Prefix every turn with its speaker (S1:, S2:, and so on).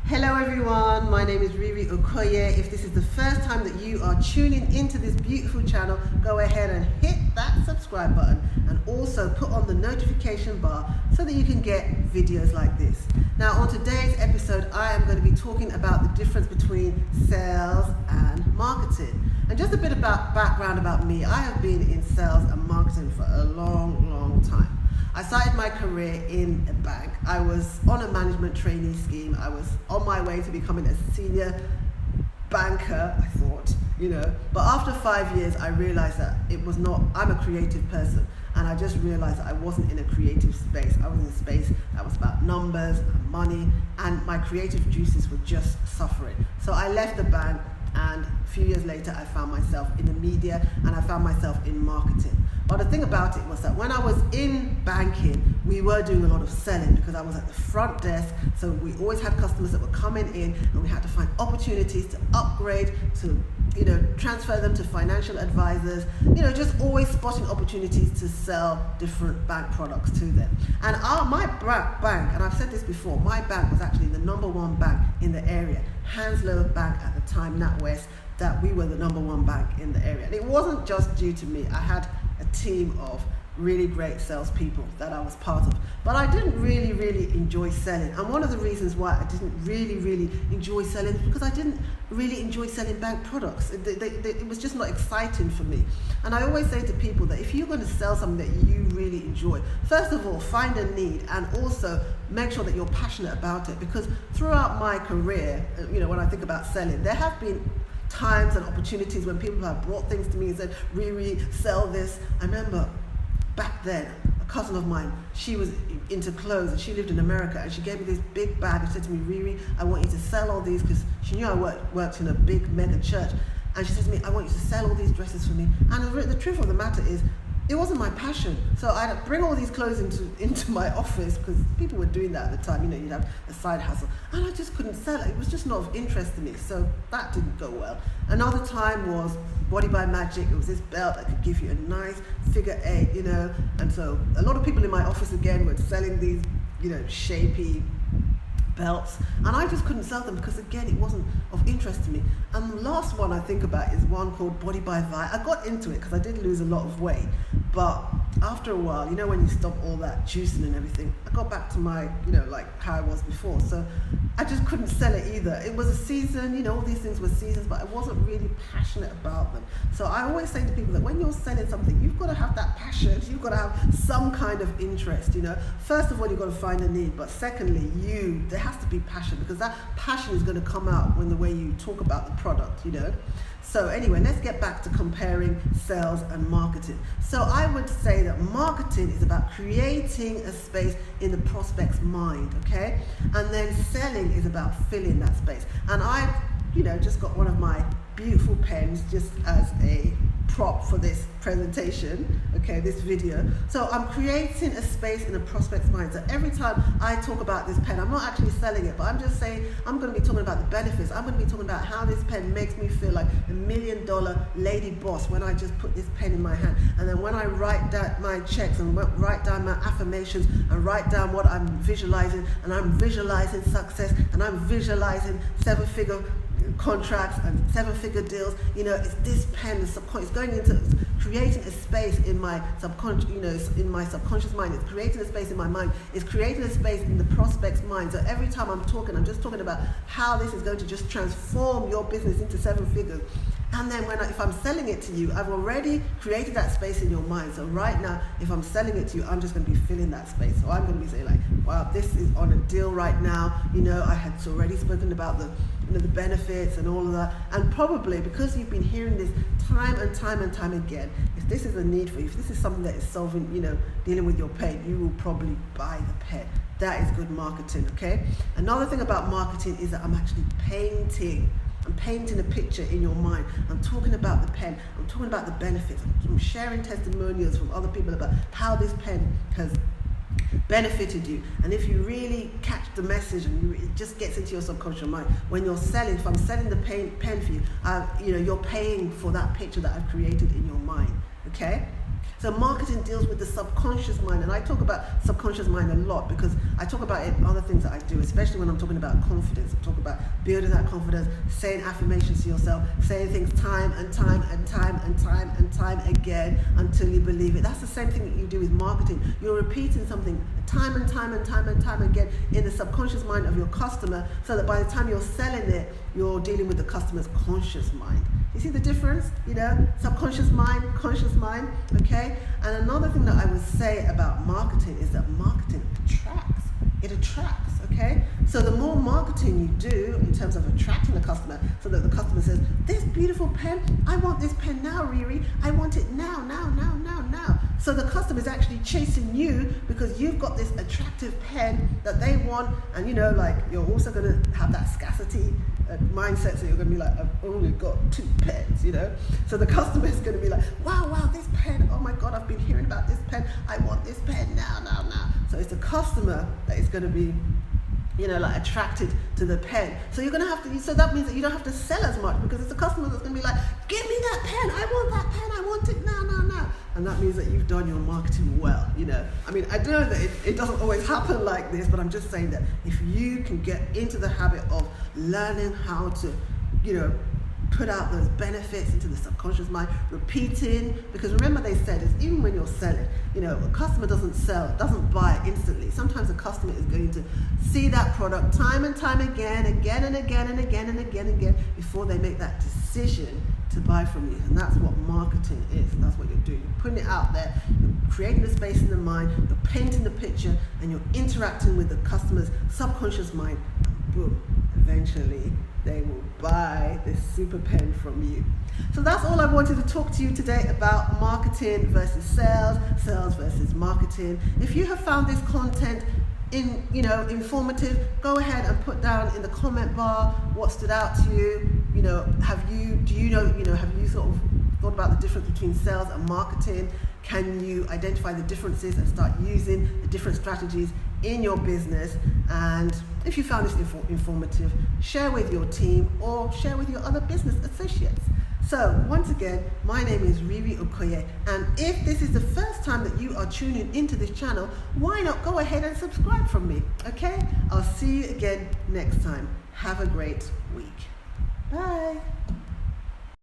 S1: Hello everyone, my name is Riri Okoye. If this is the first time that you are tuning into this beautiful channel, go ahead and hit that subscribe button and also put on the notification bar so that you can get videos like this. Now on today's episode, I am going to be talking about the difference between sales and marketing. And just a bit about background about me. I have been in sales and marketing for a long time. I started my career in a bank. I was on a management trainee scheme. I was on my way to becoming a senior banker, I thought, But after 5 years, I realized that I'm a creative person. And I just realized that I wasn't in a creative space. I was in a space that was about numbers and money, and my creative juices were just suffering. So I left the bank, and a few years later, I found myself in the media and I found myself in marketing. But the thing about it was that when I was in banking, we were doing a lot of selling because I was at the front desk. So we always had customers that were coming in, and we had to find opportunities to upgrade, to transfer them to financial advisors, just always spotting opportunities to sell different bank products to them. And my bank, and I've said this before, my bank was actually the number one bank in the area. Hanslow Bank at the time, NatWest, that we were the number one bank in the area. And it wasn't just due to me. I had a team of really great salespeople that I was part of. But I didn't really enjoy selling. And one of the reasons why I didn't really enjoy selling is because I didn't really enjoy selling bank products. It was just not exciting for me. And I always say to people that if you're going to sell something that you really enjoy, first of all, find a need and also make sure that you're passionate about it. Because throughout my career, when I think about selling, there have been times and opportunities when people have brought things to me and said, Riri, sell this. I remember back then, a cousin of mine, she was into clothes and she lived in America, and she gave me this big bag and said to me, Riri, I want you to sell all these, because she knew I worked in a big mega church. And she said to me, I want you to sell all these dresses for me. And the truth of the matter is, it wasn't my passion. So I'd bring all these clothes into my office, because people were doing that at the time. You'd have a side hustle. And I just couldn't sell it. It was just not of interest to me. So that didn't go well. Another time was Body by Magic. It was this belt that could give you a nice figure 8, And so a lot of people in my office again were selling these, shapy belts, and I just couldn't sell them because again it wasn't of interest to me. And the last one I think about is one called Body by Vi. I got into it because I did lose a lot of weight, but after a while, when you stop all that juicing and everything, I got back to my, like how I was before. So I just couldn't sell it either. It was a season, all these things were seasons, but I wasn't really passionate about them. So I always say to people that when you're selling something, you've got to have that passion. You've got to have some kind of interest, First of all, you've got to find a need, but secondly, there has to be passion, because that passion is going to come out when the way you talk about the product, So anyway, let's get back to comparing sales and marketing. So I would say that marketing is about creating a space in the prospect's mind, okay? And then selling is about filling that space. And I've, just got one of my beautiful pens just as a prop for this presentation, okay, this video. So I'm creating a space in a prospect's mind. So every time I talk about this pen, I'm not actually selling it, but I'm just saying I'm going to be talking about the benefits. I'm going to be talking about how this pen makes me feel like $1 million lady boss when I just put this pen in my hand. And then when I write down my checks and write down my affirmations and write down what I'm visualizing, and I'm visualizing success, and I'm visualizing 7-figure contracts and 7-figure deals, it's this pen, it's going into creating a space in my subconscious, in my subconscious mind. It's creating a space in my mind. It's creating a space in the prospect's mind. So every time I'm talking, I'm just talking about how this is going to just transform your business into 7 figures. And then if I'm selling it to you, I've already created that space in your mind. So right now, if I'm selling it to you, I'm just going to be filling that space. So I'm going to be saying like, wow, this is on a deal right now. I had already spoken about the benefits and all of that. And probably because you've been hearing this time and time again, if this is a need for you, if this is something that is solving, dealing with your pain, you will probably buy the pen. That is good marketing, okay? Another thing about marketing is that I'm actually painting a picture in your mind. I'm talking about the pen. I'm talking about the benefits. I'm sharing testimonials from other people about how this pen has benefited you. And if you really catch the message and it just gets into your subconscious mind, when you're selling, if I'm selling the pen for you, you're paying for that picture that I've created in your mind. Okay? So marketing deals with the subconscious mind, and I talk about subconscious mind a lot because I talk about it in other things that I do, especially when I'm talking about confidence. I talk about building that confidence, saying affirmations to yourself, saying things time and time and time and time and time again until you believe it. That's the same thing that you do with marketing. You're repeating something time and time and time and time again in the subconscious mind of your customer, so that by the time you're selling it, you're dealing with the customer's conscious mind. You see the difference? Subconscious mind, conscious mind, okay? And another thing that I would say about marketing is that marketing attracts. It attracts, okay? So the more marketing you do in terms of attracting the customer, so that the customer says, this beautiful pen, I want this pen now, Riri. I want it now, now, now, now, now. So the customer is actually chasing you because you've got this attractive pen that they want, and you're also going to have that scarcity mindset, so you're going to be like, I've only got 2 pens, So the customer is going to be like, wow, this pen, oh my God, I've been hearing about this pen, I want this pen now, now, now. So it's the customer that is going to be, attracted to the pen. So you're going to have to, so that means that you don't have to sell as much because it's the customer that's going to be like, give me that pen, I want that pen, I want it now, now, now. And that means that you've done your marketing well, I mean, I know that it doesn't always happen like this, but I'm just saying that if you can get into the habit of learning how to, put out those benefits into the subconscious mind, repeating, because remember they said is even when you're selling, a customer doesn't buy instantly. Sometimes a customer is going to see that product time and time again and again and again and again before they make that decision to buy from you. And that's what marketing is. That's what you're doing. You're putting it out there, you're creating the space in the mind, you're painting the picture, and you're interacting with the customer's subconscious mind. And boom, eventually they will buy this super pen from you. So that's all I wanted to talk to you today about marketing versus sales, sales versus marketing. If you have found this content informative, go ahead and put down in the comment bar what stood out to you. Have you sort of thought about the difference between sales and marketing? Can you identify the differences and start using the different strategies in your business? And if you found this informative, share with your team or share with your other business associates. So once again, my name is Riri Okoye, and if this is the first time that you are tuning into this channel, why not go ahead and subscribe from me, okay? I'll see you again next time. Have a great week. Bye.